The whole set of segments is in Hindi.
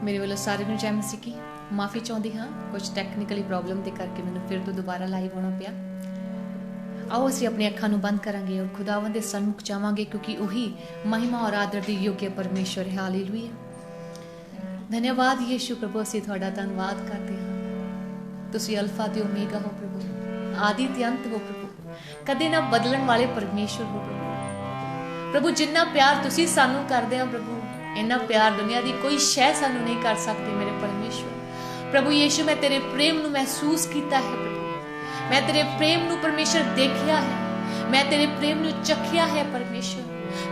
मेरे वालों सारे नूं जय मसीह की माफ़ी चाहती हाँ। कुछ टैक्नीकली प्रॉब्लम के करके मैंने फिर तो दोबारा लाइव होना पिया। आओ असीं अपनी अखां नूं बंद करांगे और खुदावंद दे सन्मुख जावांगे, क्योंकि उही महिमा और आदर दी योग्य परमेश्वर है। हालेलुया। धन्यवाद यीशु प्रभु, असीं तुहाडा धन्नवाद करते हाँ। तुसीं अल्फा ते ओमेगा हो प्रभु, आदि ते अंत हो प्रभु, कदे ना बदलण वाले परमेश्वर हो प्रभु। प्रभु जिन्ना प्यार तुसीं सानूं करदे हो प्रभु, इन्ना प्यार दुनिया की कोई शह सानू नहीं कर सकती मेरे परमेश्वर। प्रभु यीशु मैं तेरे प्रेम नू महसूस किया है प्रभु, मैं तेरे प्रेम नू परमेश्वर देखिया है, मैं तेरे प्रेम नू चखिया है परमेश्वर।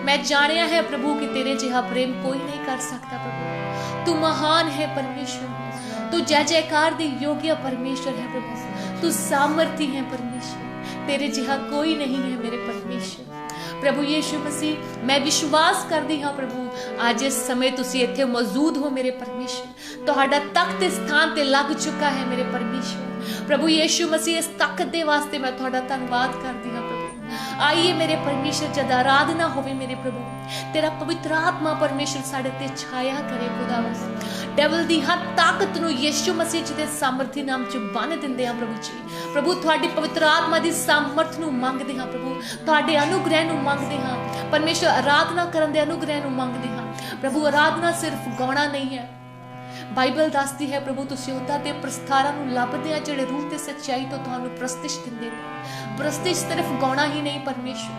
मैं जानिया है प्रभु कि तेरे जिहा प्रेम कोई नहीं कर सकता प्रभु। तू महान है परमेश्वर, तू जय जयकार दी योग्य परमेश्वर है प्रभु। तू सामर्थी है परमेश्वर, तेरे जिहा कोई नहीं है मेरे परमेश्वर। प्रभु यीशु मसीह मैं विश्वास करती हाँ प्रभु, आज इस समय तुसी इत्थे मौजूद हो मेरे परमेश्वर। तुहाडा तख्त इस स्थान ते लग चुका है मेरे परमेश्वर। प्रभु यीशु मसीह इस तख्त दे वास्ते मैं तुहाडा धन्नवाद करती हाँ प्रभु। आइए मेरे परमेश्वर, जद आराधना होवे मेरे प्रभु, तेरा पवित्र आत्मा परमेश्वर साडे ते छाया करे खुदावंद। डेविल दी हर ताकत नू यीशु मसीह जी दे सामर्थी नाम च बन दिंदे हां प्रभु जी। प्रभु तुहाडी पवित्र आत्मा दी सामर्थ नू मंगदे हां प्रभु, तुहाडे अनुग्रह नू मंगदे हां परमेश्वर। आराधना करन दे अनुग्रह नू मंगदे हां प्रभु। आराधना सिर्फ गाना नहीं है, बाइबल दसदी है प्रभु तुसीं उहदा ते प्रस्तारा नू लभदे आ जिहड़े रूह ते सच्चाई तो तुहानू प्रस्तिश दिंदे ने। प्रस्तिश सिर्फ गाना ही नहीं परमेश्वर,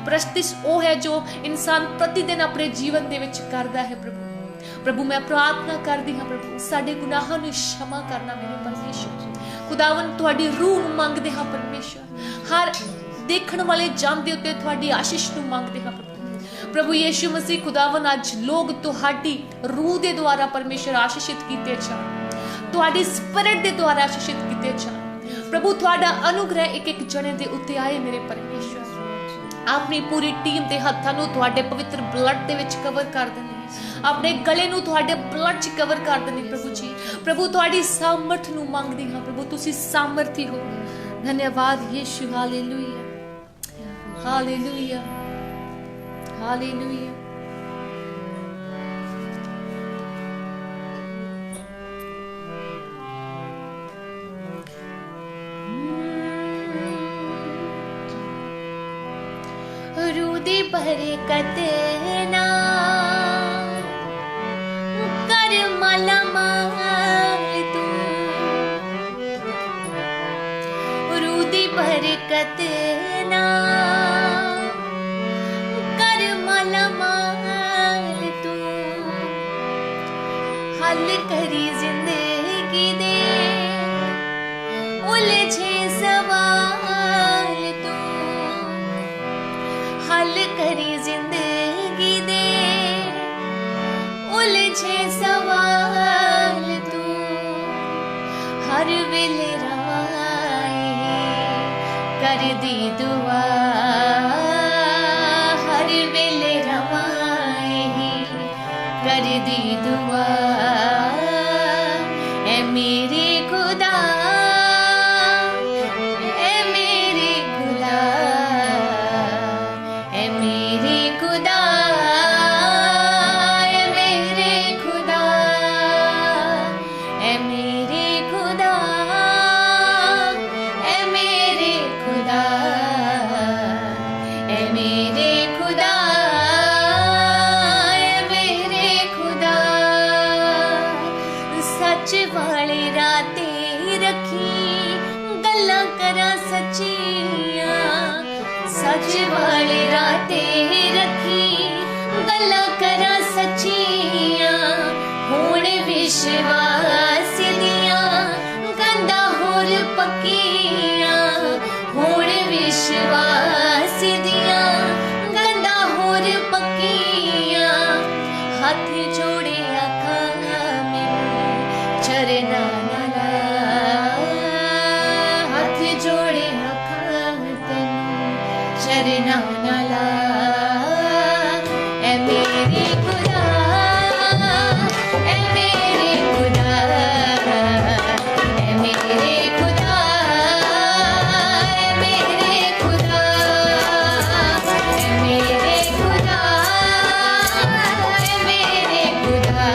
प्रस्तिश वो है जो इंसान प्रतिदिन अपने जीवन दे विच करदा है प्रभु। प्रभु मैं प्रार्थना करदी हां प्रभु, साडे गुनाहां नू क्षमा करना मेरे परमेश्वर। खुदावन तुहाडी रूह नू मंगदे हां परमेश्वर, हर देखण वाले जन दे उत्ते तुहाडी आशीष नू मंगदे हां प्रभु। प्रभु यीशु मसीह खुदावन अज लोग तुहाडी रूह दे द्वारा परमेश्वर आशीषित कीते जाण, तुहाडी स्पिरिट दे द्वारा आशीषित कीते जाण प्रभु। तुहाडा अनुग्रह एक एक जने दे उत्ते आए मेरे परमेश्वर। अपनी पूरी टीम दे हत्थां नू तुहाडे पवित्र ब्लड दे विच कवर कर देने, अपने गले नू तुहाडे ब्लड च कवर कर देने प्रभु जी। प्रभु तुहाडी सामर्थ नू मंगदी हां प्रभु, तुसीं सामर्थी हो। धन्यवाद यीशु। Hallelujah hallelujah hallelujah. रूदी बरकत ना कर मलमाल तू, रूदी बरकत ना कर मलमाल तू। हल करी जिंदगी दे उलझे सवाल तू, हल करी जिंदगी दे उलझे सवाल तू। हर वेले रवाए कर दी दुआ, हर वेले रवाए कर दी दुआ। ए मेरे खुदा, ए मेरे खुदा, ए मेरे खुदा, ए मेरे खुदा, ए मेरे खुदा, ए मेरे खुदा, ए मेरे खुदा, ए मेरे खुदा। सच वाली रातें रखी गल्लां करा सच्चियां, सच वाली रातें रखी गल्लां करा सच्चियां। हुण विश्वास दियां गंदा होर पक्कियां, हुण विश्वास दियां गंदा होर पक्कियां। हथ जोड़े आखां मैनू चरना नाला, हथ जोड़े आखां तैनू चरना नाला। ए मेरे खुदा, ए मेरे खुदा, ए मेरे खुदा, ए मेरे खुदा, ए मेरे खुदा, ए मेरे खुदा।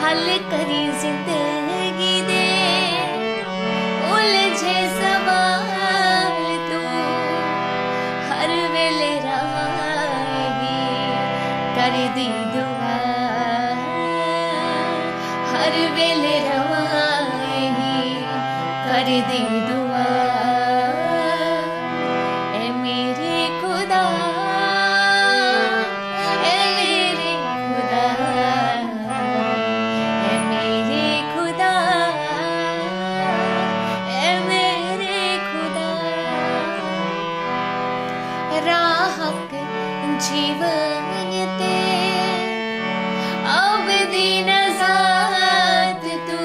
हल करी जिंदगी दे उलझे सवाल तू हर वेले राही कर दी दुआ हर वेले रवाही कर दी दुआ ए मेरे खुदा ए मेरे खुदा ए मेरे खुदा ए मेरे खुदा राहक जीवन ते अब दिन आजाद तू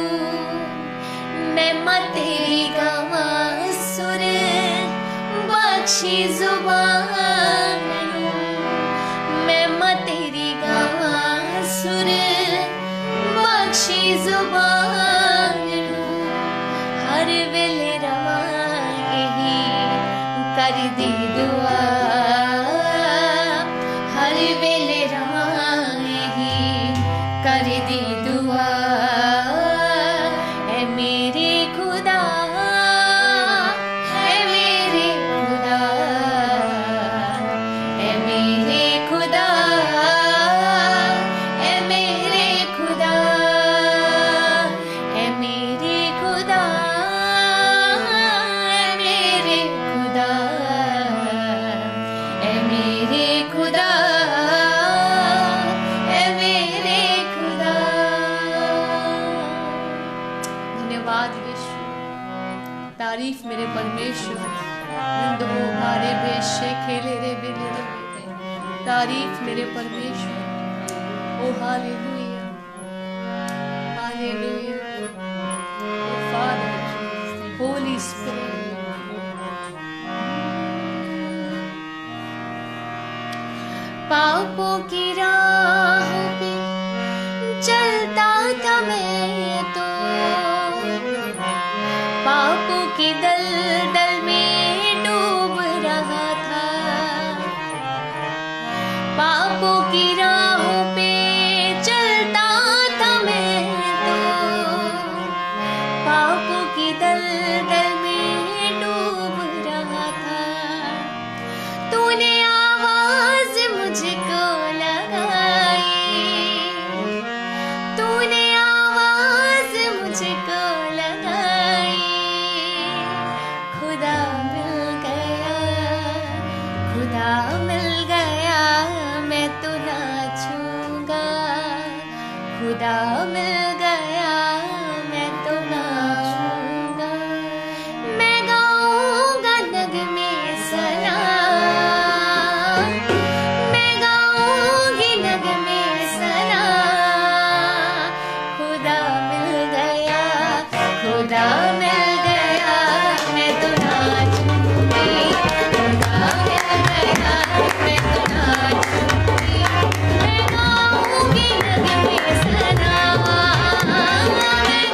मैं तेरी गावा सुर बख्शी जुबान मैं तेरी गावा सुर बख्शी जुबान हर वेले रवा यही कर दी दुआ हर वेले रवा यही कर दी दुआ ए मेरे खुदा ए मेरे खुदा ए मेरे खुदा ए मेरे खुदा ए मेरे खुदा ए मेरे खुदा ए मेरे खुदा ए मेरे खुदा धन्यवाद यीशु तारीफ मेरे परमेश्वर निंदो हारे बेशे खेले रे बिले रे तारीफ मेरे परमेश्वर ओ हालेलुया हालेलुया ओ फादर होली स्पिरिट पापों की राह पे चलता था मैं तो पापों की दलदल में डूब रहा था पापों की राहों पे चलता था मैं तो पापों की दलदल में डूब रहा था तूने आवाज मुझको लगाई तूने आवाज मुझको लगाई खुदा मिल गया खुदा मिल गया मैं तो नाचूंगा खुदा मिल गया मैं तो नाचूंगा मैं गाऊंगा नगमे सना मैं गाऊंगी नगमे सना खुदा मिल गया खुदा मिल गया मैं तो नाचूंगी खुदा मिल गया मैं तो नाचूंगी मैं गाऊंगी नगमे सना मैं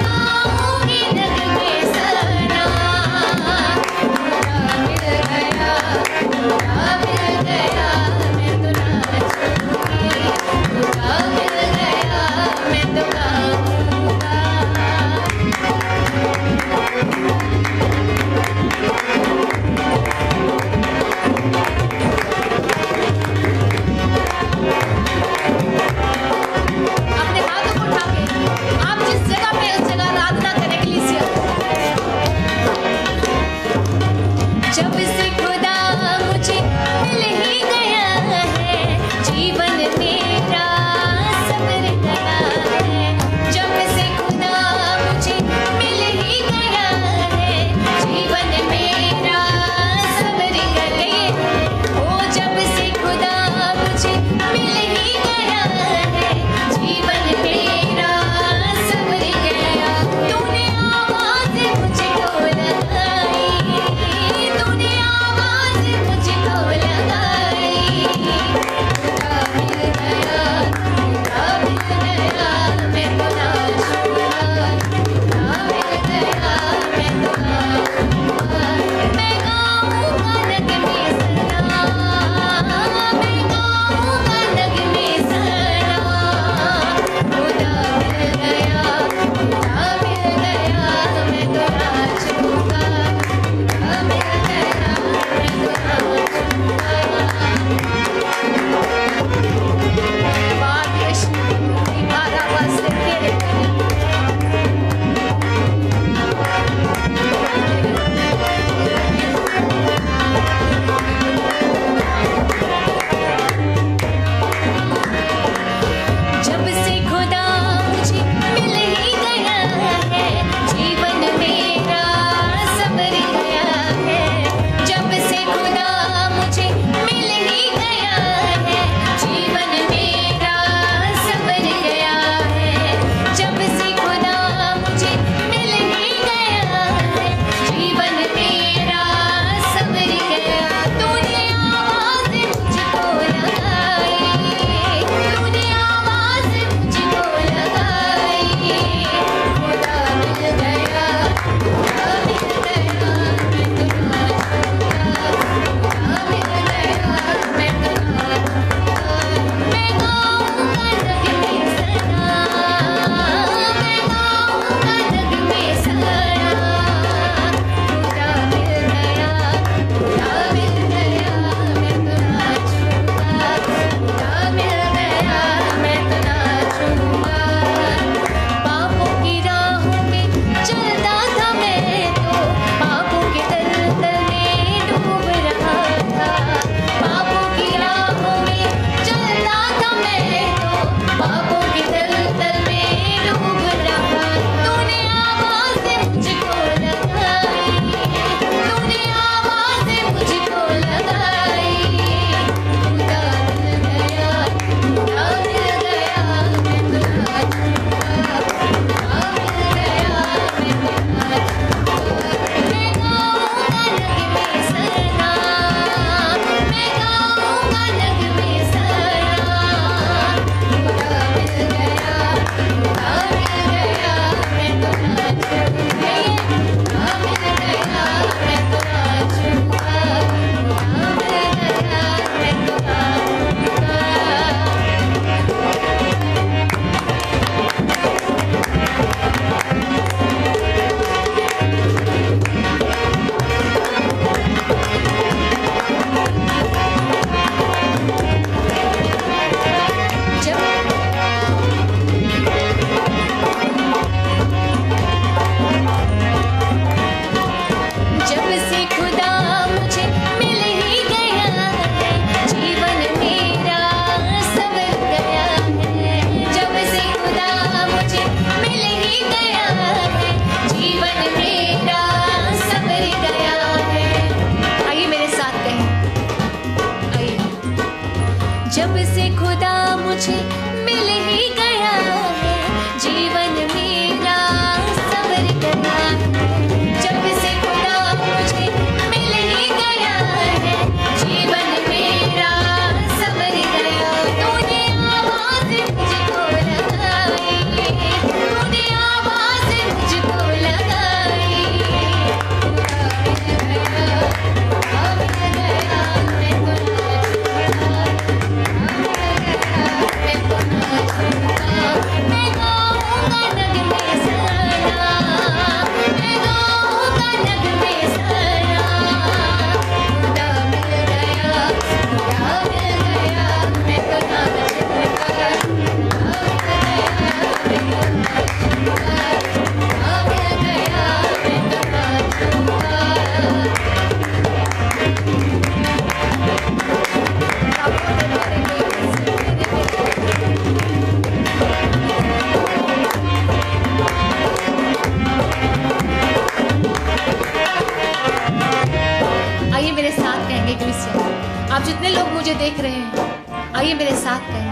देख रहे हैं, आइए मेरे साथ कहें।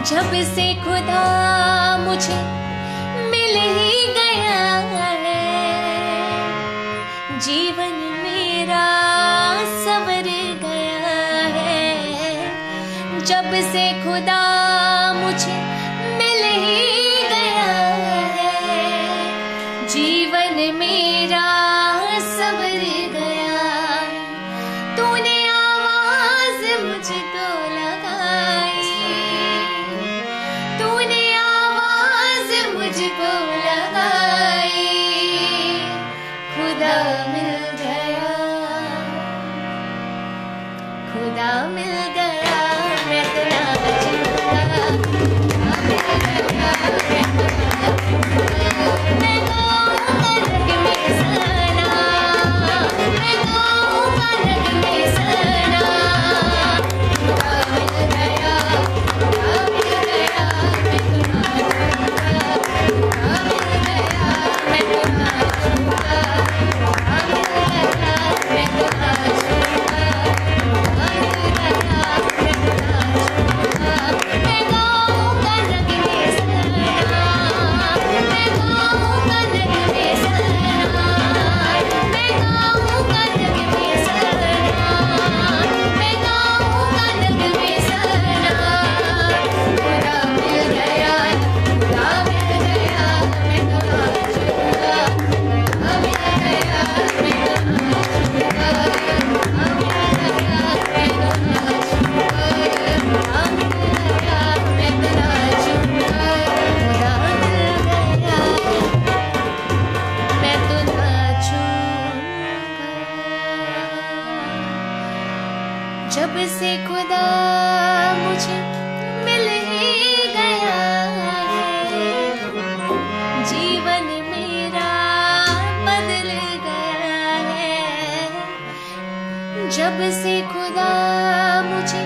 जब से खुदा मुझे मिल ही गया है, जीवन मेरा संवर गया है। जब से खुदा मुझे मिल ही गया है, जीवन मेरा संवर गया है। तूने आवाज मुझको लगाई, तूने आवाज मुझको लगाई, खुदा मिल गया, खुदा मिल गया, मैं तो नाचूंगा। मैं गाऊंगा रग में सना, मैं गाऊंगा रग में सना। खुदा मिल गया, खुदा मिल गया, मैं तो नाचूंगा। खुदा मिल गया, मैं तो नाचूंगा। खुदा मिल गया, मैं तो नाचूंगा। खुदा मिल गया, मैं तो नाचूंगा। मैं गाऊंगा रग में सना, मैं गाऊंगा रग में सना, मैं गाऊंगा रग में सना, मैं गाऊंगा रग में सना। खुदा मिल गया, खुदा मिल गया, मैं तो नाचूंगा। खुदा मिल गया, मैं तो नाचूंगा। खुदा मिल गया, मैं तो नाचूंगा। खुदा मिल गया, मैं तो नाचूंगा। खुदा मिल गया, मैं तो नाचूंगा। जब से खुदा मुझे मिल ही गया है, जीवन मेरा बदल गया है। जब से खुदा मुझे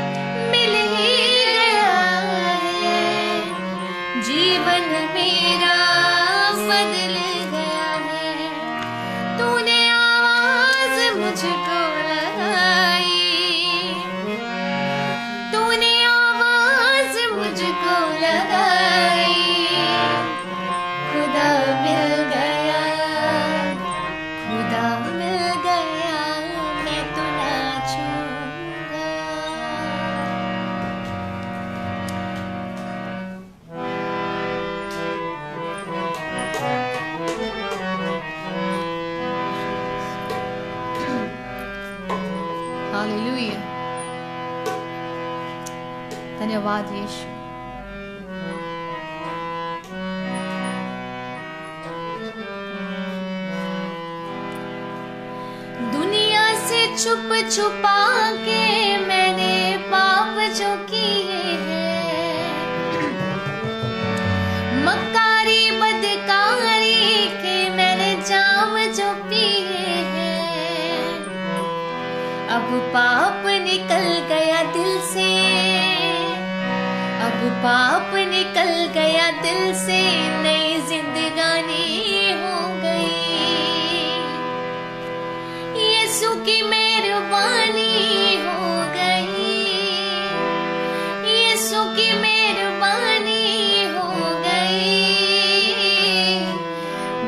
मिल ही गया है, जीवन मेरा बदल गया है। तूने आवाज मुझको लगाई, तूने आवाज मुझको लगाई, खुदा मिल गया, खुदा मिल गया, मैं तो नाचूंगा। हालेलुया, धन्यवाद यीशु। दुनिया से छुप छुपा के मैंने पाप जो किए हैं, मक्कारी बदकारी के मैंने जाम जो पिए हैं। अब पाप निकल गया दिल से, अब पाप निकल गया दिल से, नई जिंदगानी हो गई। यीशु की मेहरबानी हो गई, यीशु की मेहरबानी हो गई।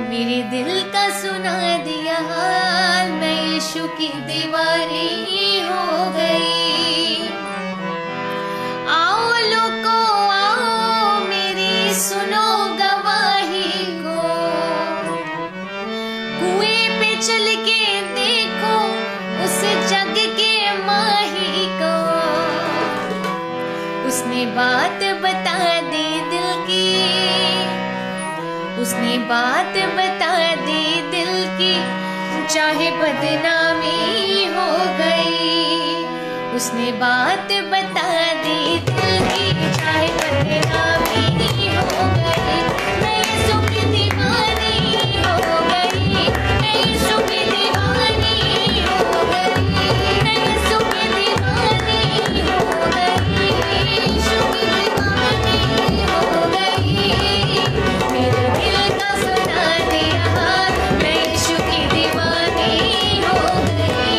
मेरे दिल का सुना दिया हाल, मैं यीशु की दीवानी हो गई। आओ लोगो आओ मेरी सुनो गवाही को, कुएं पे चल के देखो उस जग के माही को। उसने बात बता दी दिल की, उसने बात बता दी दिल की, चाहे बदनामी हो गई। उसने बात बता दी दिल की, चाहे बदनामी हो गई। मैं यीशु की दीवानी हो गई, मैं यीशु की दीवानी हो गई, मैं यीशु की दीवानी हो गई, यीशु की दीवानी हो गई। मेरे दिल का सुना दिया हाल, मैं यीशु की दीवानी हो गई।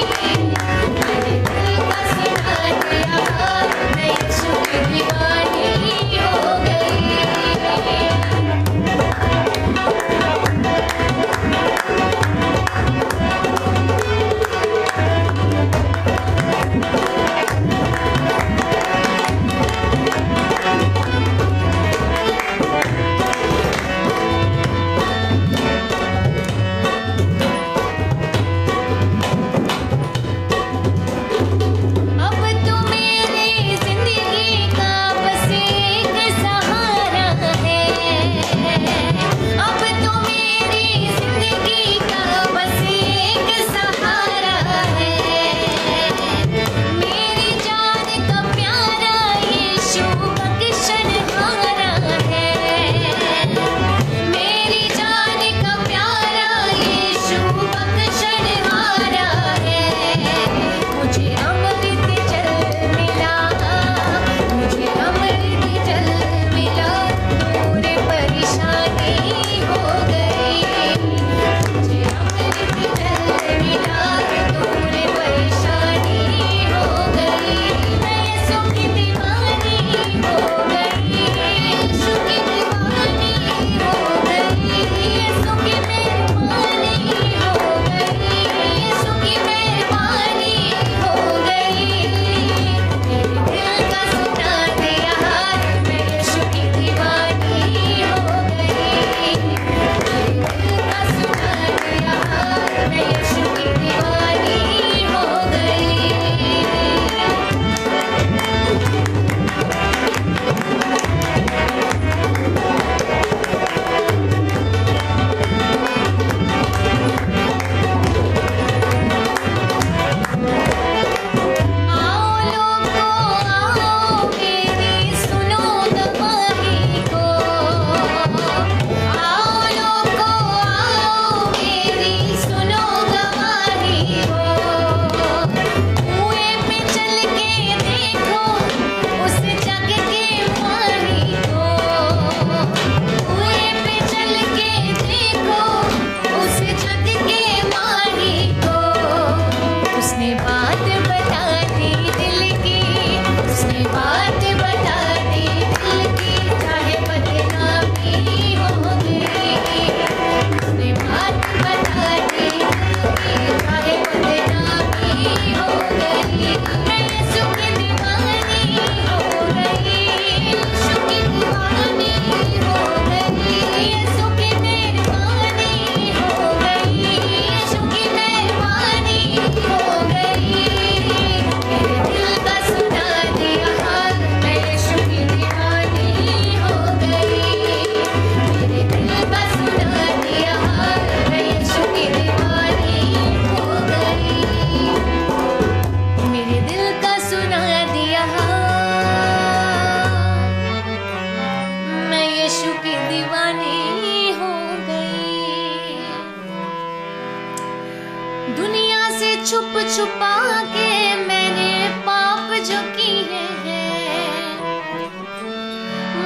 छुपा के मैंने पाप जो किए हैं,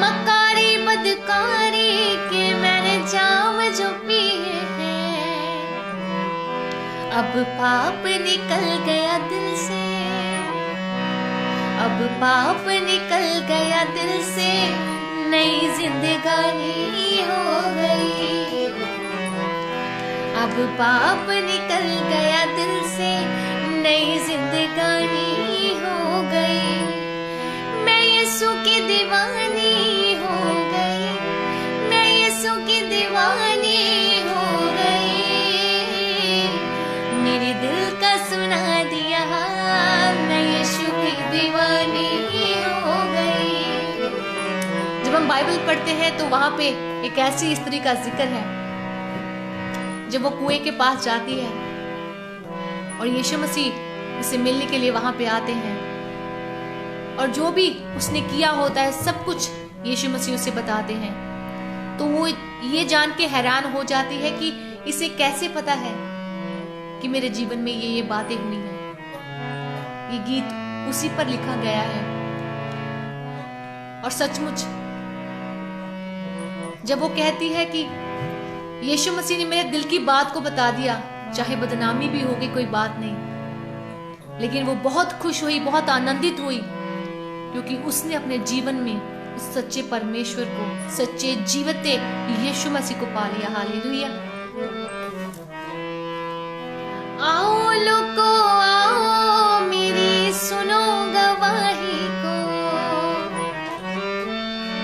मकारी बदकारी के मैंने जाम जो पिए हैं। अब पाप निकल गया दिल से, अब पाप निकल गया दिल से, नई जिंदगानी हो गई। अब पाप निकल गया दिल से, नई जिंदगानी हो गई। मैं यीशु की दीवानी हो गई, मैं यीशु की दीवानी हो गई। मेरे दिल का सुना दिया, मैं यीशु की दीवानी हो गई। जब हम बाइबल पढ़ते हैं तो वहां पे एक ऐसी स्त्री का जिक्र है जब वो कुएं के पास जाती है और यीशु मसीह उसे मिलने के लिए वहां पे आते हैं, और जो भी उसने किया होता है सब कुछ यीशु मसीह उसे बताते हैं। तो वो ये जान के हैरान हो जाती है कि इसे कैसे पता है कि मेरे जीवन में ये बातें हुई हैं। ये गीत उसी पर लिखा गया है। और सचमुच जब वो कहती है कि यीशु मसीह ने मेरे दिल की बात को बता दिया, चाहे बदनामी भी होगी कोई बात नहीं, लेकिन वो बहुत खुश हुई, बहुत आनंदित हुई, क्योंकि उसने अपने जीवन में उस सच्चे परमेश्वर को, सच्चे जीवते यीशु मसीह को पा लिया। हालेलुया। आओ लोगो आओ, मेरी सुनो गवाही को,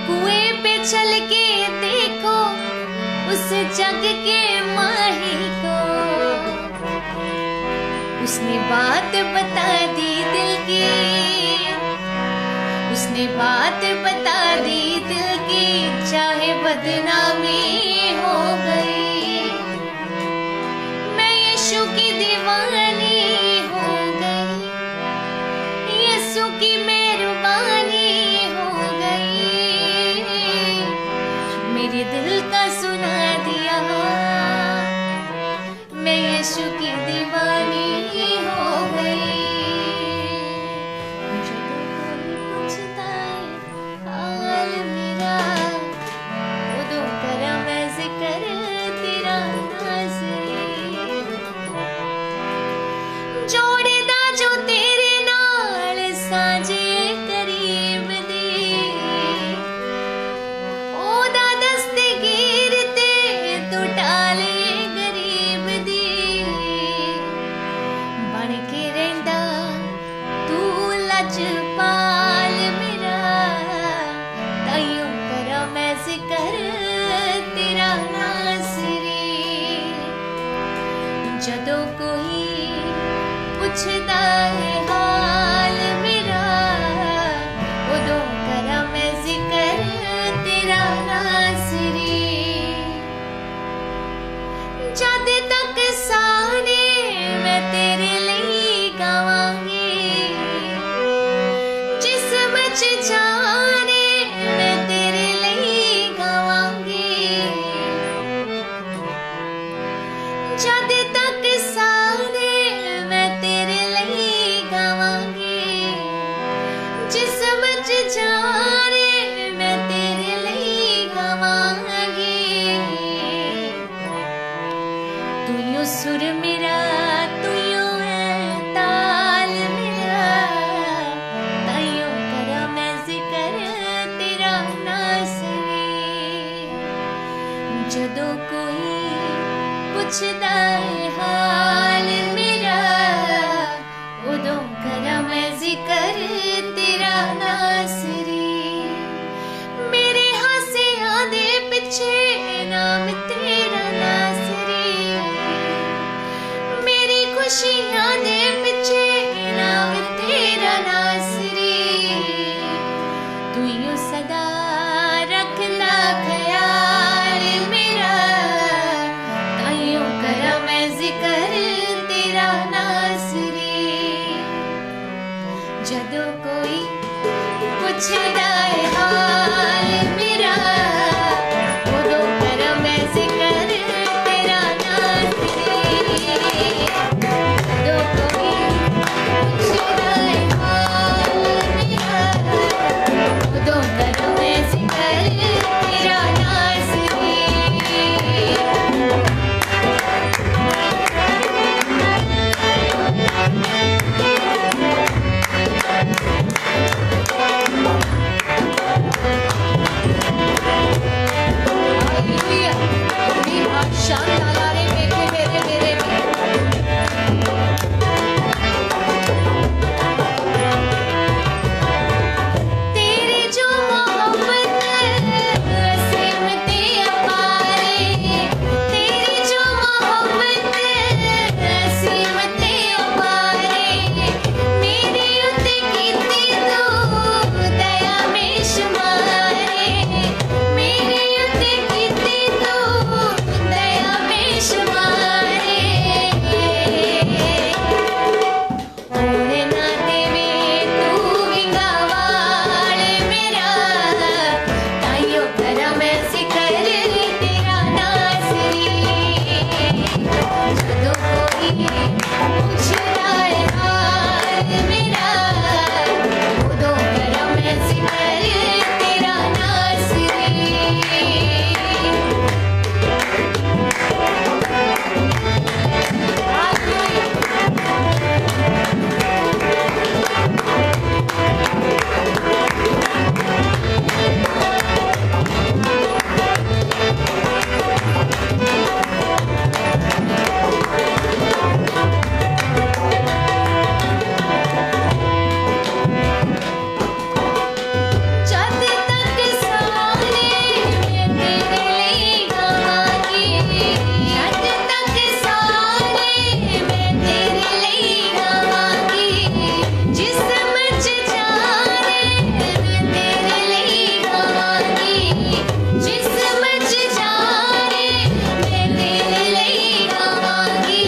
कुएं पे चल के देखो उस जग के माही को। उसने बात बता दी दिल की, उसने बात बता दी दिल की, चाहे बदनामी हो गई। मैं यीशु की दीवानी हो गई, यीशु की मेहरबानी हो गई। मेरे दिल का सुना दिया, मैं यीशु की दीवानी हो गई। जब कोई पूछता है हाल मेरा, उदो करा मैं जिक्र तेरा नाज़री। जोड़दा जो तेरे नाल साझे करीब दी, ओदा दस्तगीर ते तू टाले गरीब दी। बन के रहिंदा तू लजपाल मेरा, ताइयों करा मैं जिक्र तेरा नाज़री। जदों कोई पुछदा है हाल मेरा, उदों करा मैं जिक्र तेरा नाज़री। जद तक साने मैं तेरे लिए गावांगी, जिस्म च जाने मैं तेरे लिए गावांगी। जद तक साने मैं तेरे लिए गावांगी, जिस्म च जाने मैं तेरे लिए गावांगी। तू यूं सुर मेरा, तू यूं है ताल मेरा, ताइयों करा मैं जिक्र तेरा नाज़री। जदों कोई पुछदा है हाल मेरा, उदों करा मैं जिक्र तेरा नाज़री। मेरे हासियां दे पिछे नाम तेरा नाज़री, मेरी खुशियां दे पिछे नाम तेरा नाज़री। तू यूं सदा रखना ख्याल मेरा, ताइयों करा मैं जिक्र तेरा नाज़री। जदों कोई पुछदा है हाल मेरा, उदों करा मैं जिक्र तेरा नाज़री। जदों शांताला रे मेरे मेरे मेरे तेरी जो मोहब्बत असीम ते अपारे, तेरी जो मोहब्बत असीम ते अपारे, मेरी उत्ते कीती तू दया बेशुमारे, मेरी उत्ते कीती तू दया बेशुमारे। होने ना देवे तू विंगावाल मेरा, ताइयों करा मैं सिकर तेरा नासरी, जदों कोई पूछदा है हाल मेरा, उदों करा मैं सिकर तेरा नासरी। जद तक साने मैं तेरे लिए गावांगी, जद तक साने मैं तेरे लिए गावांगी, जिस्म च जाने मैं तेरे लिए गावांगी, जिस्म च जाने मैं तेरे लिए गावांगी,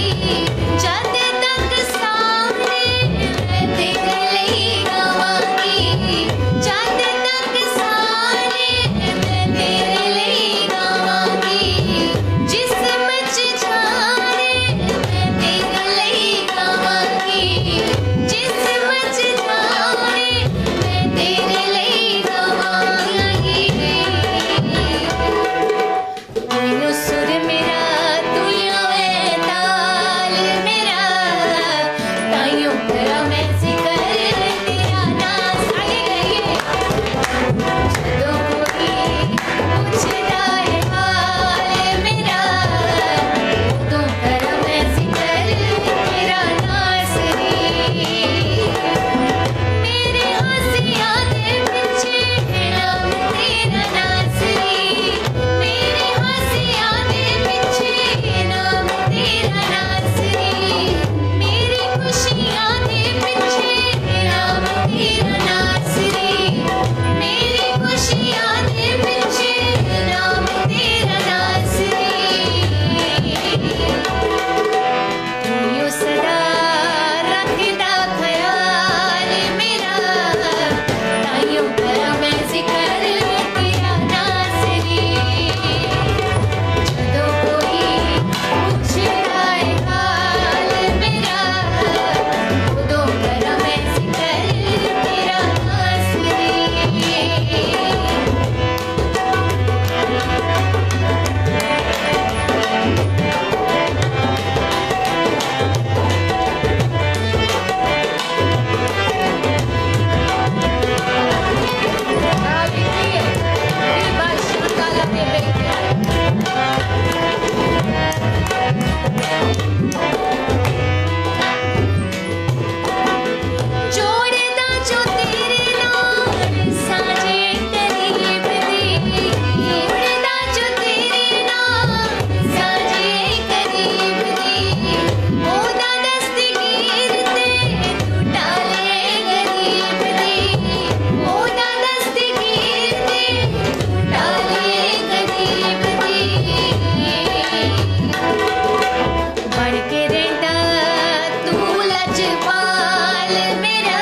जद तक साने मैं तेरे लिए गावांगी, जद तक साने मैं तेरे लिए गावांगी, जिस्म च जाने मैं तेरे लिए गावांगी, जिस्म च जाने मैं तेरे लिए गावांगी। तू सुर मेरा तू है ताल मेरा, ताइयों करा मैं जिक्र तेरा नाज। आइए जदों कोई पूछदा है हाल मेरा, उदों करा मैं जिक्र तेरा नासरी। मेरे हंसियां दे पिछे नाम तेरा नासरी, मेरे हंसियां दे पिछे नाम तेरा नासरी, मेरी खुशियां दे पिछे नाम तेरा नासरी, मेरी खुशियां दे पिछे नाम तेरा नासरी। तू यो सदा रखदा ख्याल मेरा, ताइयों करा मैं जिक्र तेरा नासरी, जदों कोई पूछदा है हाल मेरा, उदों करा मैं जिक्र तेरा नासरी। Alegria, viva Shankala जोड़दा जो तेरे नाल साजे करीब दी, जोड़दा जो तेरे नाल साजे करीब दी, ओदा दस्तगीर ते टूटा ले गरीब दी, ओदा दस्तगीर ते टूटा ले गरीब दी। बन के रहंदा तू लजपाल मेरा,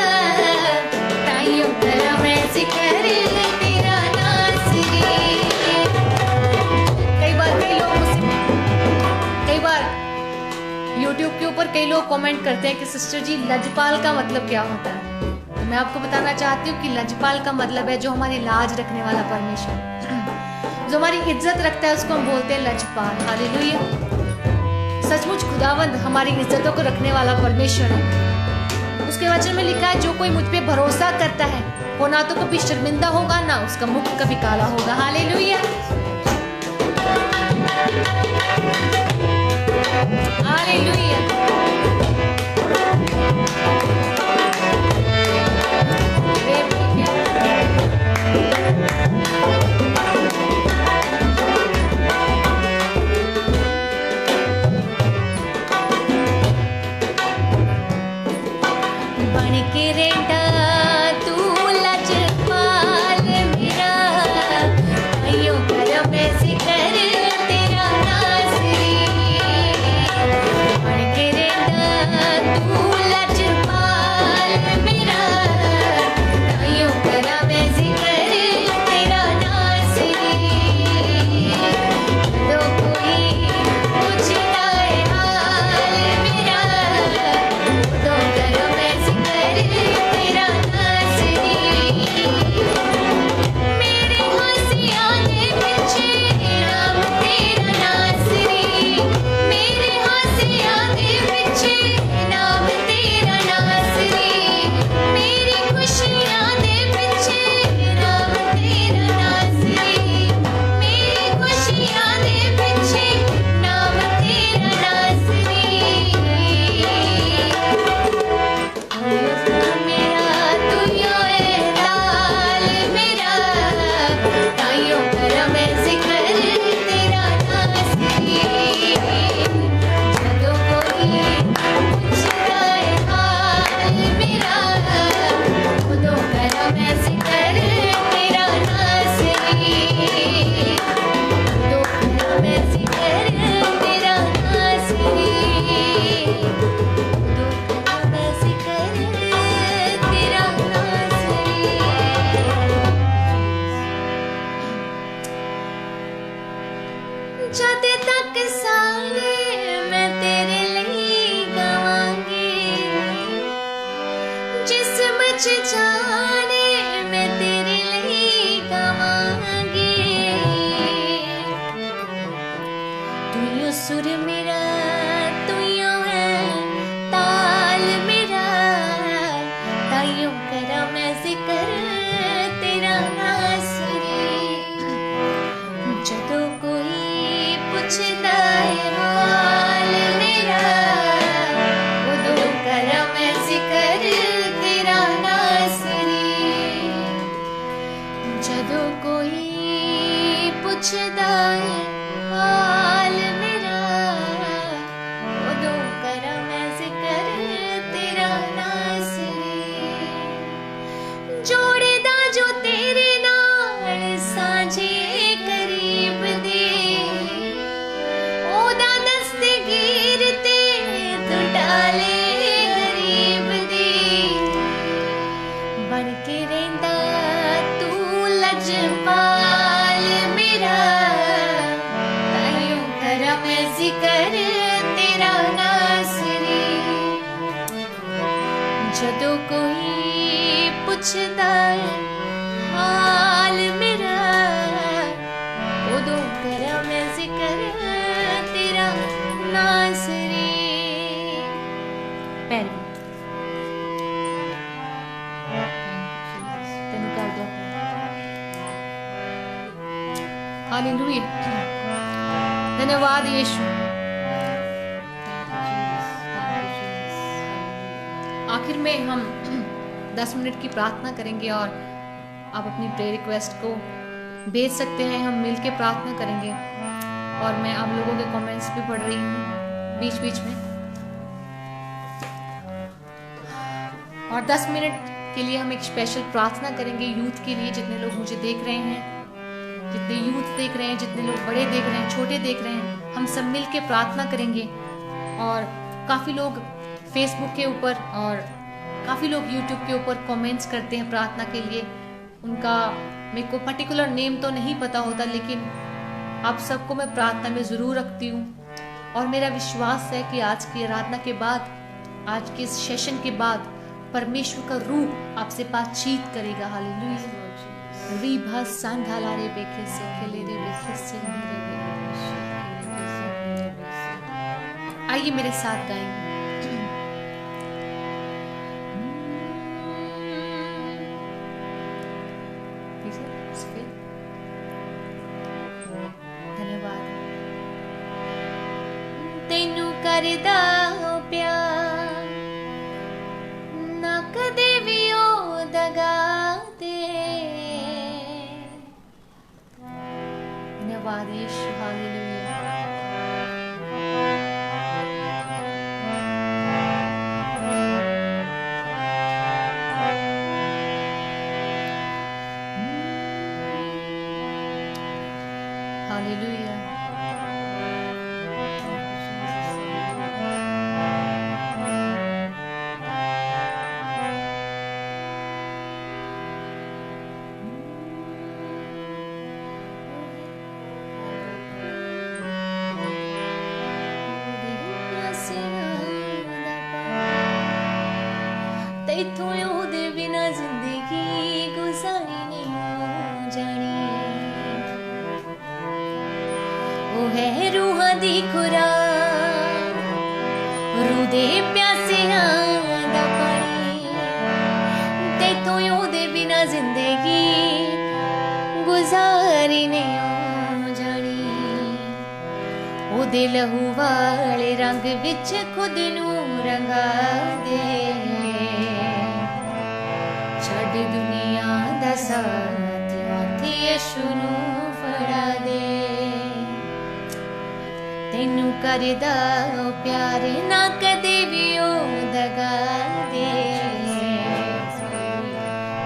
ताइयों करा मैं जिक्र तेरा नासरी। कई बार YouTube के ऊपर कई लोग कमेंट करते हैं कि सिस्टर जी लजपाल का मतलब क्या होता है। तो मैं आपको बताना चाहती हूँ कि लजपाल का मतलब है जो हमारी लाज रखने वाला परमेश्वर, जो हमारी इज्जत रखता है उसको हम बोलते हैं लजपाल। हालेलुया। सचमुच खुदावंद हमारी इज्जतों को रखने वाला परमेश्वर है। उसके वचन में लिखा है जो कोई मुझ पे भरोसा करता है वो ना तो कभी शर्मिंदा होगा ना उसका मुख कभी काला होगा। हालेलुया। हालेलुया। बन के रेंडा तू लजपाल मेरा, आइयो कर में सिकर तेरा नासरी। बन के रेंडा तू लजपाल मेरा, आइयो कर में सिकर तेरा नासरी। तो कोई पूछता है हाल मेरा, तो करो मैं जिक्र तेरा नासरी। मेरे हंसियां दे पिछे नाम तेरा नासरी, मेरे हंसियां दे पिछे नाम तेरा नासरी, मेरी खुशियां दे पिछे नाम तेरा नासरी, मेरी खुशियां दे पिछे नाम तेरा नासरी। मेरा तू यो है ताल मेरा, ताइयो कर मैं जिक्र तेरा नासरी। जदों कोई पूछता है हाल मेरा, उदों कर मैं जिक्र तेरा नासरी। उदों कर मैं जिक्र तेरा नासरी। जद तक सारे मैं तेरे लिए गावांगी, जिस्म च जाने मैं तेरे लिए गावांगी। तू यो सुर मेरा, तू यो है ताल मेरा, ताइयों करा मैं जिक्र तेरा नासरी। जदों कोई पूछता है हाल मेरा, उदों करा मैं जिक्र तेरा नासरी। जदों कोई पूछता है हाल मेरा, उदों करा मैं जिक्र तेरा नासरी। जोड़दा जो तेरे नाल सांझे करीब दे, ओदा दस्तगीर ते तू डाले गरीब दे। बन के रेंदा तू लजपाल मेरा, ताइयों करा मैं जिक्र तेरा नासरी। जदों कोई पूछता है हाल मेरा, उदों करा मैं जिक्र तेरा नासरी। पैरवी तेन कर दो। हालेलुया। धन्यवाद यीशु। आखिर में हम 10 मिनट की प्रार्थना करेंगे और आप अपनी प्रेयर रिक्वेस्ट को भेज सकते हैं। हम मिलके प्रार्थना करेंगे और मैं आप लोगों के कमेंट्स भी पढ़ रही हूँ बीच बीच में। और 10 मिनट के लिए हम एक स्पेशल प्रार्थना करेंगे यूथ के लिए। जितने लोग मुझे देख रहे हैं, जितने यूथ देख रहे हैं, जितने लोग बड़े देख रहे हैं, छोटे देख रहे हैं, हम सब मिल के प्रार्थना करेंगे। और काफ़ी लोग फेसबुक के ऊपर और काफ़ी लोग यूट्यूब के ऊपर कमेंट्स करते हैं प्रार्थना के लिए। उनका मेरे को पर्टिकुलर नेम तो नहीं पता होता, लेकिन आप सबको मैं प्रार्थना में ज़रूर रखती हूँ। और मेरा विश्वास है कि आज की आराधना के बाद, आज के इस सेशन के बाद परमेश्वर का रूह आपसे बातचीत करेगा। हालेलुया। रीभा सांधाला रे बेखे से खेले रे बेखे से मेरे आइए मेरे साथ गाएंगे। धन्यवाद। करदा प्यार ना कदे भी ओ दगा दे। धन्यवाद यीशु, हालेलुया। हालेलुया। तैथों ओहदे बिना जिंदगी गुजारी नहीं हो जानी। ओ है रूहां दी खुराक, रूह दे प्यासियां दा पानी। तैथों ओहदे बिना जिंदगी गुजारी नहीं हो जानी। ओहदे लहू वाले रंग विच खुद नूं रंगा दे। छड़ दुनिया दा साथ हथ यीशु नूं फड़ा दे। तेनू करदा प्यार ना कदे भी ओ दगा दे।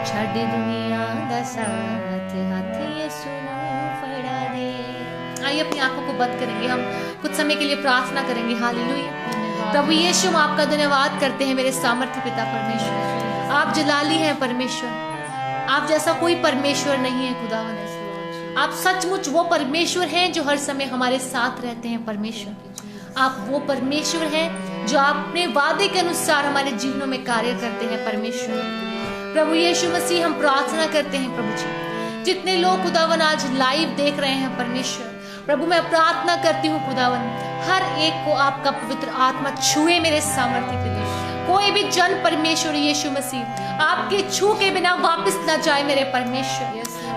छड़ दुनिया दा साथ हथ यीशु नूं फड़ा दे। आइए अपनी आंखों को बंद करेंगे, हम कुछ समय के लिए प्रार्थना करेंगे। हालेलुया। प्रभु यीशु, हम आपका धन्यवाद करते हैं मेरे सामर्थ्य पिता परमेश्वर। आप जलाली हैं परमेश्वर, आप जैसा कोई परमेश्वर नहीं है खुदावंद। आप सचमुच वो परमेश्वर हैं जो हर समय हमारे साथ रहते हैं परमेश्वर। आप वो परमेश्वर हैं जो अपने वादे के अनुसार हमारे जीवनों में कार्य करते हैं परमेश्वर। प्रभु यीशु मसीह, हम प्रार्थना करते हैं प्रभु जी, जितने लोग खुदावन आज लाइव देख रहे हैं परमेश्वर, प्रभु मैं प्रार्थना करती हूँ खुदावन हर एक को आपका पवित्र आत्मा छुए मेरे सामर्थ्य पिता। कोई भी जन परमेश्वर यीशु मसीह आपके छू के बिना वापस ना जाए मेरे परमेश्वर।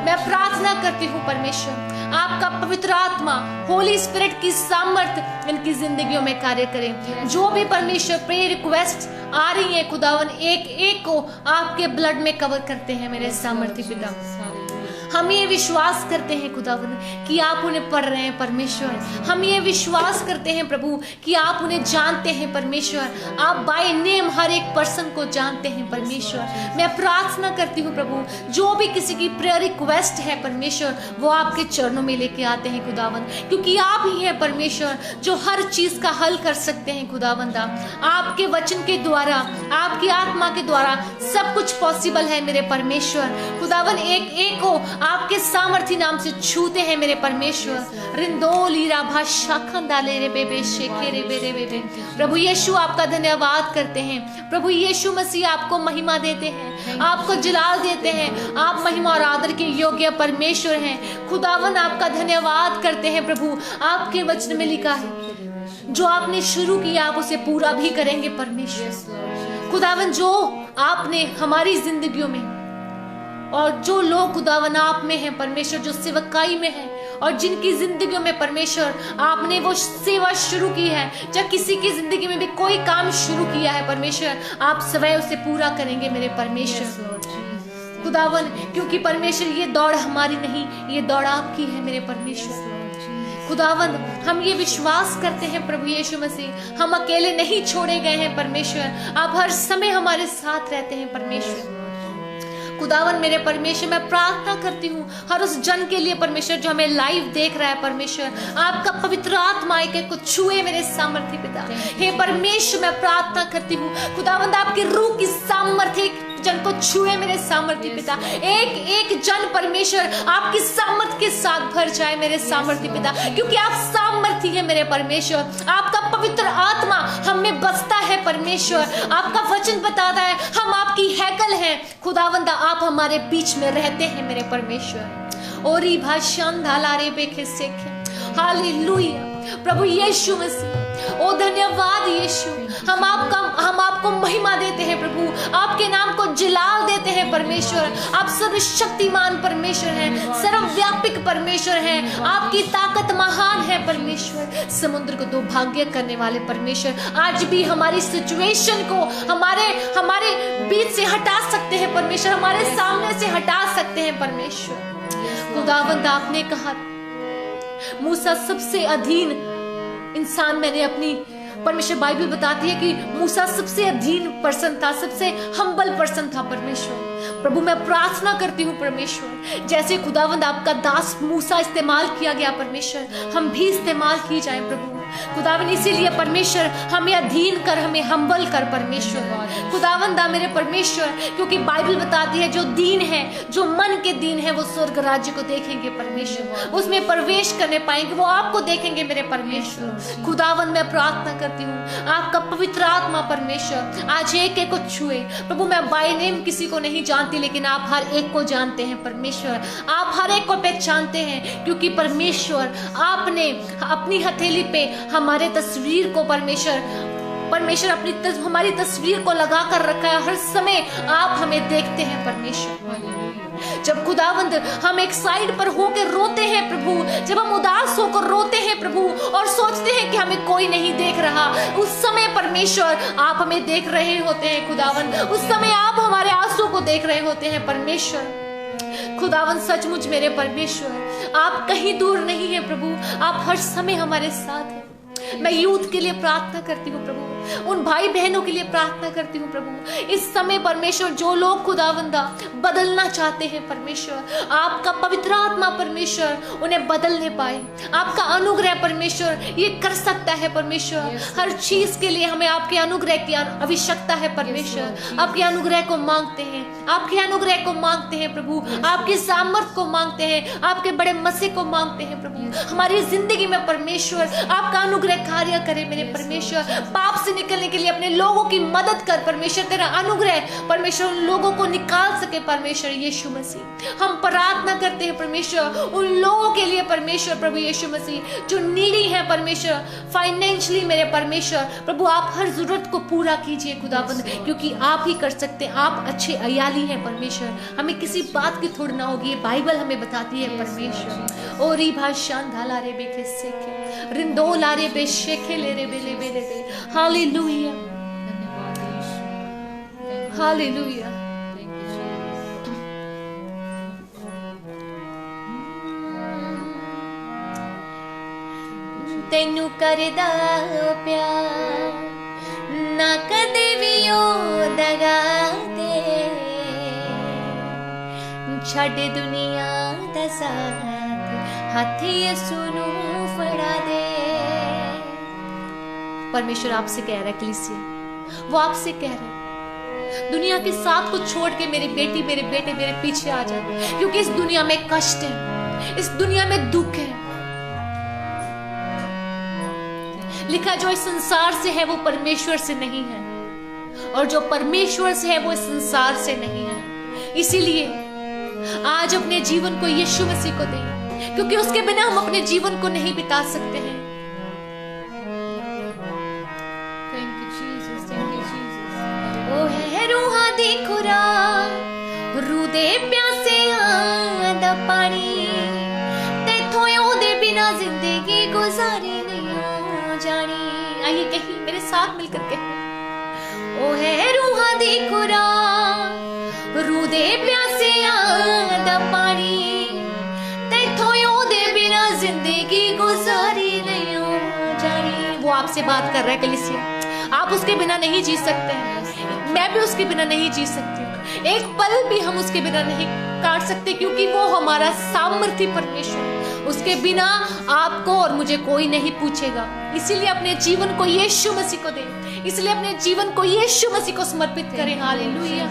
मैं प्रार्थना करती हूँ परमेश्वर, आपका पवित्र आत्मा होली स्पिरिट की सामर्थ इनकी जिंदगियों में कार्य करे। जो भी परमेश्वर प्रेयर रिक्वेस्ट आ रही है खुदावन, एक एक को आपके ब्लड में कवर करते हैं मेरे सामर्थ्य पिता। हम ये विश्वास करते हैं खुदावन कि आप उन्हें पढ़ रहे हैं परमेश्वर। हम ये विश्वास करते हैं प्रभु कि आप उन्हें जानते हैं परमेश्वर। आप बाय नेम हर एक पर्सन को जानते हैं परमेश्वर। मैं प्रार्थना करती हूँ प्रभु, जो भी किसी की प्रेयर रिक्वेस्ट है परमेश्वर, वो आपके चरणों में लेके आते हैं खुदावन, क्योंकि आप ही हैं परमेश्वर जो हर चीज का हल कर सकते हैं खुदावंदा। आपके वचन के द्वारा, आपकी आत्मा के द्वारा सब कुछ पॉसिबल है मेरे परमेश्वर। खुदावन एक एक को आपके सामर्थ्य नाम से छूते हैं मेरे परमेश्वर। रिंदोली राभा शाखंदाले रे बेबे शेखे रे बेरे बेबे। प्रभु यीशु आपका धन्यवाद करते हैं। प्रभु यीशु मसीह आपको महिमा देते हैं, आपको जलाल देते हैं। आप महिमा और आदर के योग्य परमेश्वर हैं। खुदावन आपका धन्यवाद करते हैं प्रभु। आपके वचन में लिखा है जो आपने शुरू किया आप उसे पूरा भी करेंगे परमेश्वर। खुदावन जो आपने हमारी जिंदगियों में, और जो लोग खुदावन आप में हैं परमेश्वर, जो सेवकाई में हैं और जिनकी जिंदगियों में परमेश्वर आपने वो सेवा शुरू की है, चाहे किसी की जिंदगी में भी कोई काम शुरू किया है परमेश्वर, आप स्वयं उसे पूरा करेंगे मेरे परमेश्वर खुदावन। क्योंकि परमेश्वर ये दौड़ हमारी नहीं, ये दौड़ आपकी है मेरे परमेश्वर खुदावन। हम ये विश्वास करते हैं प्रभु यीशु मसीह, हम अकेले नहीं छोड़े गए हैं परमेश्वर। आप हर समय हमारे साथ रहते हैं परमेश्वर खुदावन। मेरे परमेश्वर मैं प्रार्थना करती हूँ हर उस जन के लिए परमेश्वर जो हमें लाइव देख रहा है परमेश्वर, आपका पवित्र आत्मा एक को छुए मेरे सामर्थ्य पिता। हे परमेश्वर मैं प्रार्थना करती हूँ खुदावंद आपकी रूह की सामर्थ्य जन को छुए मेरे सामर्थ्य पिता। एक एक जन परमेश्वर आपकी सामर्थ्य के साथ भर जाए मेरे सामर्थ्य पिता, क्योंकि आप सामर्थ्य है मेरे परमेश्वर। आपका पवित्र आत्मा हम में बसता है परमेश्वर। आपका वचन बताता है हम आपकी हैकल हैं खुदावंदा, आप हमारे बीच में रहते हैं मेरे परमेश्वर। ओरी भाषण धालारे बेखे सेखे। हालेलुया प्रभु यीशु मसीह, ओ धन्यवाद यीशु, हम आपको महिमा देते हैं प्रभु, आपके नाम को जलाल देते हैं परमेश्वर। आप सर्वशक्तिमान परमेश्वर हैं, सर्वव्यापक परमेश्वर हैं, आपकी ताकत महान है परमेश्वर। समुद्र को दो भाग्य करने वाले परमेश्वर आज भी हमारी सिचुएशन को हमारे बीच से हटा सकते हैं परमेश्वर, हमारे सामने से हटा सकते हैं परमेश्वर। खुदावंद आपने कहा मूसा सबसे अधीन इंसान, मैंने अपनी परमेश्वर बाइबल बताती है कि मूसा सबसे अधीन पर्सन था, सबसे हम्बल पर्सन था परमेश्वर। प्रभु मैं प्रार्थना करती हूँ परमेश्वर, जैसे खुदावंद आपका दास मूसा इस्तेमाल किया गया परमेश्वर, हम भी इस्तेमाल की जाए प्रभु खुदावंद। इसीलिए परमेश्वर हमें अधीन कर, हमें हम्बल कर परमेश्वर खुदावंद मेरे परमेश्वर, क्योंकि बाइबल बताती है जो दीन है, जो मन के दीन है, वो स्वर्ग राज्य को देखेंगे परमेश्वर, उसमें प्रवेश करने पाएंगे, वो आपको देखेंगे मेरे परमेश्वर। खुदावंद मैं प्रार्थना करती हूँ आपका पवित्र आत्मा परमेश्वर आज एक एक को छुए प्रभु। मैं बाय नेम किसी को नहीं जानती, लेकिन आप हर एक को जानते हैं परमेश्वर, आप हर एक को पहचानते हैं, क्योंकि परमेश्वर आपने अपनी हथेली पे हमारे तस्वीर को परमेश्वर हमारी तस्वीर को लगा कर रखा है। हर समय आप हमें देखते हैं परमेश्वर। जब खुदावंद हम एक साइड पर होकर रोते हैं प्रभु, जब हम उदास होकर रोते हैं प्रभु और सोचते हैं कि हमें कोई नहीं देख रहा, उस समय परमेश्वर आप हमें देख रहे होते हैं खुदावंद, उस समय आप हमारे आंसू को देख रहे होते हैं परमेश्वर। खुदावंद सचमुच मेरे परमेश्वर आप कहीं दूर नहीं है प्रभु, आप हर समय हमारे साथ हैं। मैं यूथ के लिए प्रार्थना करती हूँ प्रभु, उन भाई बहनों के लिए प्रार्थना करती हूँ प्रभु। इस समय परमेश्वर जो लोग खुदावंदा बदलना चाहते हैं परमेश्वर, आपका पवित्र आत्मा परमेश्वर उन्हें बदलने पाए, आपका अनुग्रह परमेश्वर ये कर सकता है परमेश्वर। हर चीज के लिए हमें आपके अनुग्रह की आवश्यकता है परमेश्वर। आपके अनुग्रह को मांगते हैं, आपके अनुग्रह को मांगते हैं प्रभु, आपके सामर्थ को मांगते हैं, आपके बड़े मसीह को मांगते हैं प्रभु। हमारी जिंदगी में परमेश्वर आपका अनुग्रह कार्य करे मेरे परमेश्वर। पाप से निकलने के लिए अपने लोगों की मदद कर परमेश्वर, तेरा अनुग्रह परमेश्वर उन लोगों को निकाल सके परमेश्वर यीशु मसीह। हम प्रार्थना करते हैं परमेश्वर उन लोगों के लिए परमेश्वर प्रभु यीशु मसीह जो नीडी है परमेश्वर फाइनेंशियली मेरे परमेश्वर प्रभु, आप हर जरूरत को पूरा कीजिए खुदाबंद, क्योंकि आप ही कर सकते हैं। आप अच्छे अयाली हैं परमेश्वर, हमें किसी बात की थोड़ी ना होगी, बाइबल हमें बताती है परमेश्वर। ओ री भाषान धाला रे बेखे सेखे रिंदो लारे बे शेखे ले रे बेले बेले बे। Hallelujah hallelujah. तेनू करदा प्यार ना कदे भी ओ दगा दे, छड़ दुनिया दा साथ हाथी सुनू फड़ा दे। परमेश्वर आपसे कह रहा है कलीसिया, वो आपसे कह रहा है दुनिया के साथ को छोड़ के मेरी बेटी मेरे बेटे मेरे पीछे आ जाए, क्योंकि इस दुनिया में कष्ट है, इस दुनिया में दुख है। लिखा जो इस संसार से है वो परमेश्वर से नहीं है, और जो परमेश्वर से है वो इस संसार से नहीं है। इसीलिए आज अपने जीवन को यीशु मसीह को दें, क्योंकि उसके बिना हम अपने जीवन को नहीं बिता सकते हैं। Thank you Jesus, thank you Jesus. ओ है रूहां दी खुराक रूदे प्यासे दा पानी, तेथों ओदे बिना जिंदगी गुजारी नहीं जानी। आइए कहीं मेरे साथ मिलकर कहें, ओ है रूहां दी खुराक रूदे प्यासे दा पानी, जिंदगी गुजारी नहीं हो जानी। वो आपसे बात कर रहा है कलीसिया, आप उसके बिना नहीं जी सकते हैं, मैं भी उसके बिना नहीं जी सकती हूँ, एक पल भी हम उसके बिना नहीं काट सकते, क्योंकि वो हमारा सामर्थ्य परमेश्वर, उसके बिना आपको और मुझे कोई नहीं पूछेगा। इसीलिए अपने जीवन को यीशु मसीह को दें, इसलिए अपने जीवन को यीशु मसीह को समर्पित करें। हालेलुया।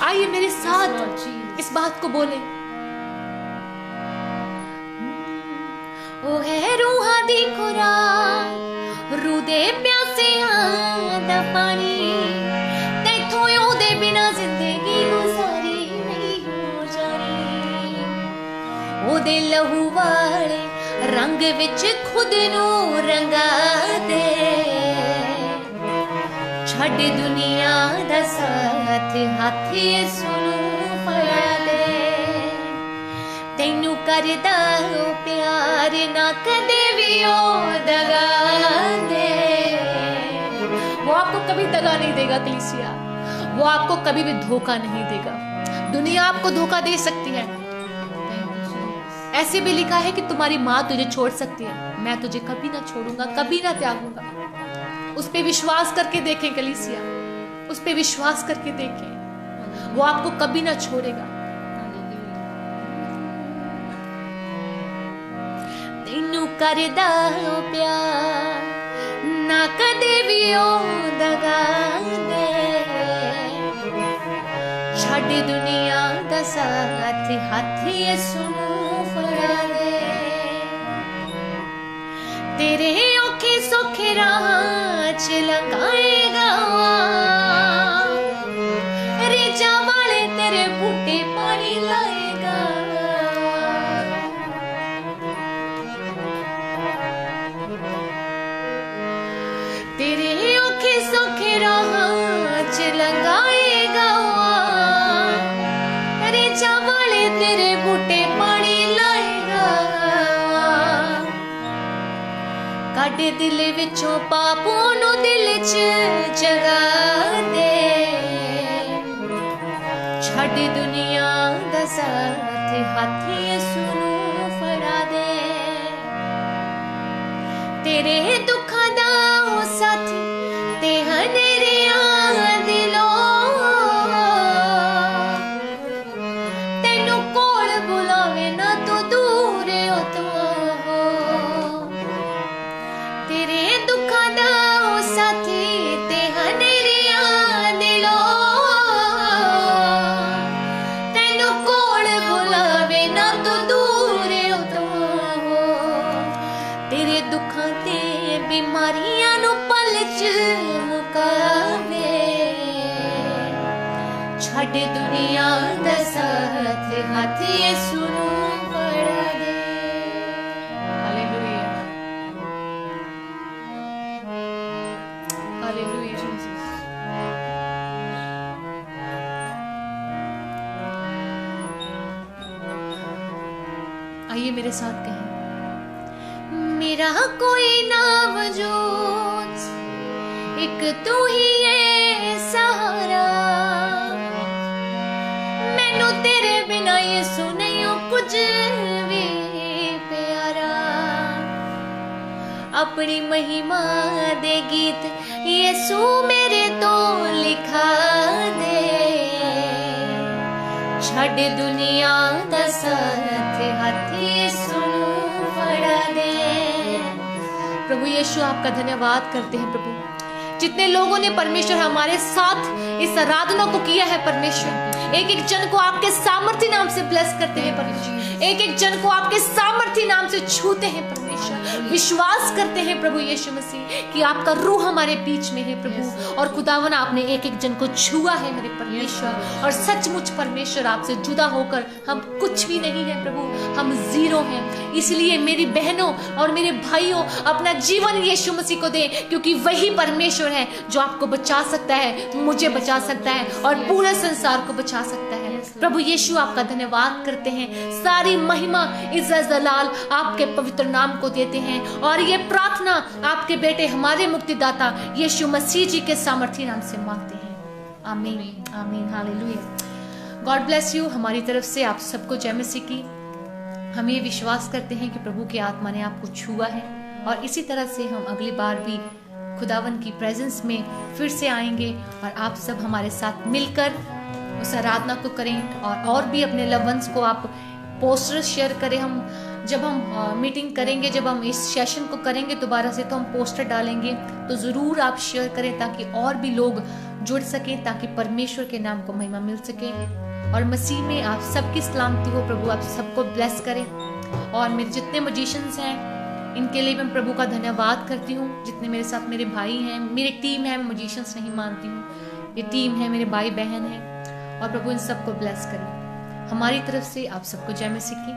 आइए मेरे साथ इस बात को बोले, ओ है रूहां दी खुराक रूदे प्यासे दा पानी, तेथों ओदे बिना जिंदगी गुजारी नहीं हो जानी। ओदे लहू वाले रंग विच खुद नू रंगा दे, छड़ दुनिया दा साथ हाथ यसू नू फड़ा दे। तैनू करदा ओ प्यार ना कदे भी ओ दगा दे। वो आपको कभी दगा नहीं देगा कलीसिया, वो आपको कभी भी धोखा नहीं देगा। दुनिया आपको धोखा दे सकती है, ऐसे भी लिखा है कि तुम्हारी माँ तुझे छोड़ सकती है, मैं तुझे कभी ना छोड़ूंगा, कभी ना त्यागूंगा। उस पे विश्वास करके देखें कलीसिया, उस पे विश्वास करके देखें, वो आपको कभी ना छोड़ेगा। तैनू करदा ओ प्यार ना कदे भी ओ दगा दे, छड़ दुनिया दा साथ हाथ यसू नू फड़ा दे। तेरे औखे सौखे राह च लगाएगा, रेजा वाले तेरे बूटे पानी लाएगा। तेरे औखे सौखे राह च लगाएगा, रेजा वाले तेरे बूटे पानी लाएगा। कड दिल विचों पापों नू दिल च जगा दे, छड़ दुनिया दा साथ हाथ यसू नू फड़ा दे। तेरे दुखां दा ओ साथी ते हनेरियां दिलों, तैनू कोल बुलावे ना तू दूर ओ तो। तेरे दुखां दा ओ साथी ते हनेरियां दिलों, तैनू कोल बुलावे ना तू दूर ओ तो। तेरे दुखां ते बीमारियां नू पल च मुकावे, छड़ दुनिया दा साथ हाथ यसू नू फड़ा दे। Hallelujah, hallelujah Jesus. आइए मेरे साथ कहें, मेरा कोई ना वजूद, एक तू ही है सहारा। मैनू तेरे बिना यसू नहीं हो कुछ भी प्यारा। अपनी महिमा दे गीत यसू मेरे तो लिखा दे, छड़ दुनिया दा साथ हाथ यसू नू फड़ा दे। प्रभु यीशु आपका धन्यवाद करते हैं प्रभु, जितने लोगों ने परमेश्वर हमारे साथ इस आराधना को किया है परमेश्वर, एक एक जन को आपके सामर्थी नाम से ब्लेस करते हैं परमेश्वर, एक एक जन को आपके सामर्थी नाम से छूते हैं परमेश्वर। विश्वास करते हैं प्रभु यीशु मसीह कि आपका रूह हमारे बीच में है प्रभु, और खुदावन आपने एक एक जन को छुआ है मेरे परमेश्वर। और सचमुच परमेश्वर आपसे जुदा होकर हम कुछ भी नहीं है प्रभु, हम जीरो हैं। इसलिए मेरी बहनों और मेरे भाइयों अपना जीवन यीशु मसीह को दें, क्योंकि वही परमेश्वर है जो आपको बचा सकता है, मुझे बचा सकता है और पूरे संसार को बचा सकता है। प्रभु यीशु आपका धन्यवाद करते हैं, सारी महिमा इज्जत जलाल आपके पवित्र नाम को देते हैं, और ये प्रार्थना आपके बेटे हमारे मुक्तिदाता यीशु मसीह जी के सामर्थी नाम से मांगते हैं। आमीन, आमीन, हालेलुया। God bless you. हमारी तरफ से आप सबको जय मसीह की। हम ये विश्वास करते हैं कि प्रभु की आत्मा ने आपको छुआ है, और इसी तरह से हम अगली बार भी खुदावन की प्रेजेंस में फिर से आएंगे, और आप सब हमारे साथ मिलकर उस आराधना को करें। और भी अपने लव वंस को आप पोस्टर्स शेयर करें। हम जब हम मीटिंग करेंगे, जब हम इस सेशन को करेंगे दोबारा से, तो हम पोस्टर डालेंगे, तो ज़रूर आप शेयर करें ताकि और भी लोग जुड़ सकें, ताकि परमेश्वर के नाम को महिमा मिल सके। और मसीह में आप सबकी सलामती हो। प्रभु आप सबको ब्लेस करें। और मेरे जितने मजिशियंस हैं इनके लिए मैं प्रभु का धन्यवाद करती हूँ। जितने मेरे साथ मेरे भाई हैं, मेरी टीम है, मैं मजिशियंस नहीं मानती हूँ, ये टीम है, मेरे भाई बहन हैं। और प्रभु इन सबको ब्लेस करें। हमारी तरफ से आप सबको जय मसीह की।